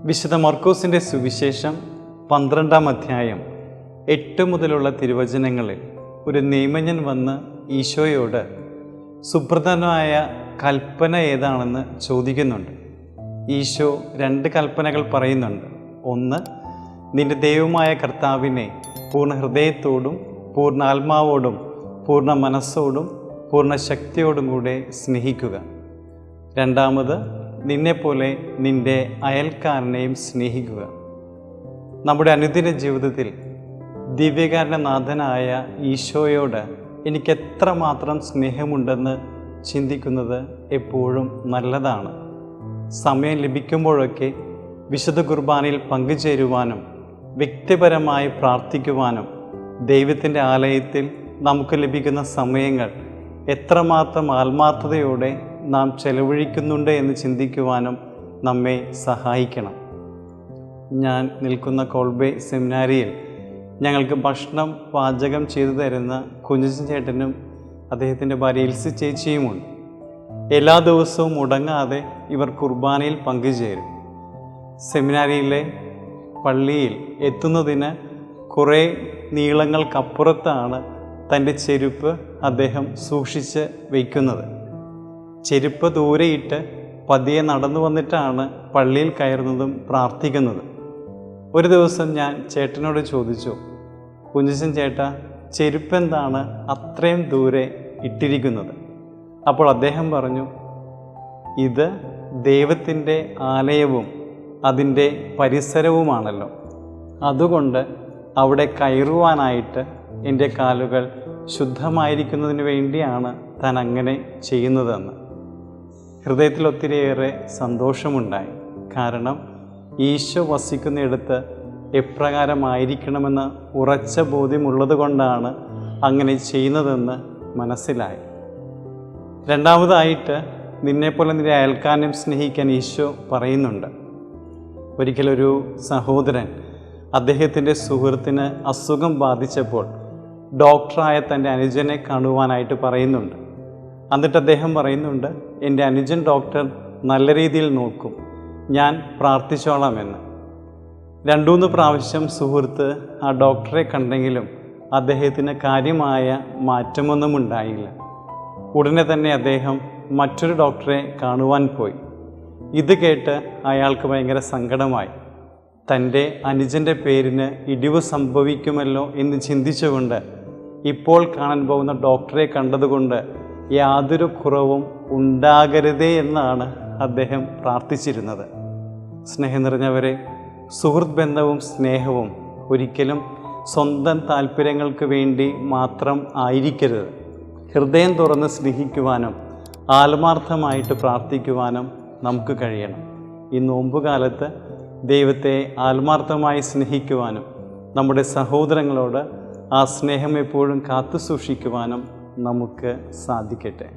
വിശുദ്ധ മർക്കോസിൻ്റെ സുവിശേഷം 12-ാം അധ്യായം 8 മുതലുള്ള തിരുവചനങ്ങളിൽ ഒരു നിയമജ്ഞൻ വന്ന് ഈശോയോട് സുപ്രധാനമായ കൽപ്പന ഏതാണെന്ന് ചോദിക്കുന്നുണ്ട്. ഈശോ 2 കൽപ്പനകൾ പറയുന്നുണ്ട്. ഒന്ന്, നിന്റെ ദൈവമായ കർത്താവിനെ പൂർണ്ണ ഹൃദയത്തോടും പൂർണ്ണ ആത്മാവോടും പൂർണ്ണ മനസ്സോടും പൂർണ്ണ ശക്തിയോടും കൂടെ സ്നേഹിക്കുക. രണ്ടാമത്, നിന്നെപ്പോലെ നിന്റെ അയൽക്കാരനെയും സ്നേഹിക്കുക. നമ്മുടെ അനുദിന ജീവിതത്തിൽ ദിവ്യകാരുണ്യനാഥനായ ഈശോയോട് എനിക്ക് എത്രമാത്രം സ്നേഹമുണ്ടെന്ന് ചിന്തിക്കുന്നത് എപ്പോഴും നല്ലതാണ്. സമയം ലഭിക്കുമ്പോഴൊക്കെ വിശുദ്ധ കുർബാനയിൽ പങ്കുചേരുവാനും വ്യക്തിപരമായി പ്രാർത്ഥിക്കുവാനും ദൈവത്തിൻ്റെ ആലയത്തിൽ നമുക്ക് ലഭിക്കുന്ന സമയങ്ങൾ എത്രമാത്രം ആത്മാർത്ഥതയോടെ നാം ചെലവഴിക്കുന്നുണ്ട് എന്ന് ചിന്തിക്കുവാനും നമ്മെ സഹായിക്കണം. ഞാൻ നിൽക്കുന്ന കോൾബേ സെമിനാരിയിൽ ഞങ്ങൾക്ക് ഭക്ഷണം പാചകം ചെയ്തു തരുന്ന കുഞ്ഞച്ചൻ ചേട്ടനും അദ്ദേഹത്തിൻ്റെ ഭാര്യ എൽസി ചേച്ചിയുമുണ്ട്. എല്ലാ ദിവസവും മുടങ്ങാതെ ഇവർ കുർബാനയിൽ പങ്കുചേരും. സെമിനാരിയിലെ പള്ളിയിൽ എത്തുന്നതിന് കുറേ നീളങ്ങൾക്കപ്പുറത്താണ് തൻ്റെ ചെരുപ്പ് അദ്ദേഹം സൂക്ഷിച്ച് വയ്ക്കുന്നത്. ചെരുപ്പ് ദൂരെയിട്ട് പതിയെ നടന്നു വന്നിട്ടാണ് പള്ളിയിൽ കയറുന്നതും പ്രാർത്ഥിക്കുന്നതും. ഒരു ദിവസം ഞാൻ ചേട്ടനോട് ചോദിച്ചു, കുഞ്ഞച്ചൻ ചേട്ടാ, ചെരുപ്പ് എന്താണ് അത്രയും ദൂരെ ഇട്ടിരിക്കുന്നത്? അപ്പോൾ അദ്ദേഹം പറഞ്ഞു, ഇത് ദൈവത്തിൻ്റെ ആലയവും അതിൻ്റെ പരിസരവുമാണല്ലോ, അതുകൊണ്ട് അവിടെ കയറുവാനായിട്ട് എൻ്റെ കാലുകൾ ശുദ്ധമായിരിക്കുന്നതിന് വേണ്ടിയാണ് താൻ അങ്ങനെ ചെയ്യുന്നതെന്ന്. ഹൃദയത്തിൽ ഒത്തിരിയേറെ സന്തോഷമുണ്ടായി. കാരണം ഈശോ വസിക്കുന്നിടത്ത് എപ്രകാരമായിരിക്കണമെന്ന് ഉറച്ച ബോധ്യമുള്ളത് കൊണ്ടാണ് അങ്ങനെ ചെയ്യുന്നതെന്ന് മനസ്സിലായി. രണ്ടാമതായിട്ട്, നിന്നെപ്പോലെ നിന്റെ അയൽക്കാരനെ സ്നേഹിക്കാൻ ഈശോ പറയുന്നുണ്ട്. ഒരിക്കലൊരു സഹോദരൻ അദ്ദേഹത്തിൻ്റെ സുഹൃത്തിന് അസുഖം ബാധിച്ചപ്പോൾ ഡോക്ടറായ തൻ്റെ അനുജനെ കാണുവാനായിട്ട് പറയുന്നുണ്ട്. എന്നിട്ട് അദ്ദേഹം പറയുന്നുണ്ട്, എൻ്റെ അനുജൻ ഡോക്ടർ നല്ല രീതിയിൽ നോക്കും, ഞാൻ പ്രാർത്ഥിച്ചോളാമെന്ന്. 2-3 പ്രാവശ്യം സുഹൃത്ത് ആ ഡോക്ടറെ കണ്ടെങ്കിലും അദ്ദേഹത്തിന് കാര്യമായ മാറ്റമൊന്നും ഉണ്ടായില്ല. ഉടനെ തന്നെ അദ്ദേഹം മറ്റൊരു ഡോക്ടറെ കാണുവാൻ പോയി. ഇത് കേട്ട് അയാൾക്ക് ഭയങ്കര സങ്കടമായി. തൻ്റെ അനുജൻ്റെ പേരിന് ഇടിവ് സംഭവിക്കുമല്ലോ എന്ന് ചിന്തിച്ചുകൊണ്ട് ഇപ്പോൾ കാണാൻ പോകുന്ന ഡോക്ടറെ കണ്ടതുകൊണ്ട് യാതൊരു കുറവും ഉണ്ടാകരുതേ എന്നാണ് അദ്ദേഹം പ്രാർത്ഥിച്ചിരുന്നത്. സ്നേഹം നിറഞ്ഞവരെ, സുഹൃത്ത് ബന്ധവും സ്നേഹവും ഒരിക്കലും സ്വന്തം താല്പര്യങ്ങൾക്ക് വേണ്ടി മാത്രം ആയിരിക്കരുത്. ഹൃദയം തുറന്ന് സ്നേഹിക്കുവാനും ആത്മാർത്ഥമായിട്ട് പ്രാർത്ഥിക്കുവാനും നമുക്ക് കഴിയണം. ഈ നോമ്പുകാലത്ത് ദൈവത്തെ ആത്മാർത്ഥമായി സ്നേഹിക്കുവാനും നമ്മുടെ സഹോദരങ്ങളോട് ആ സ്നേഹം എപ്പോഴും കാത്തു സൂക്ഷിക്കുവാനും നമുക്ക് സാധിക്കട്ടെ.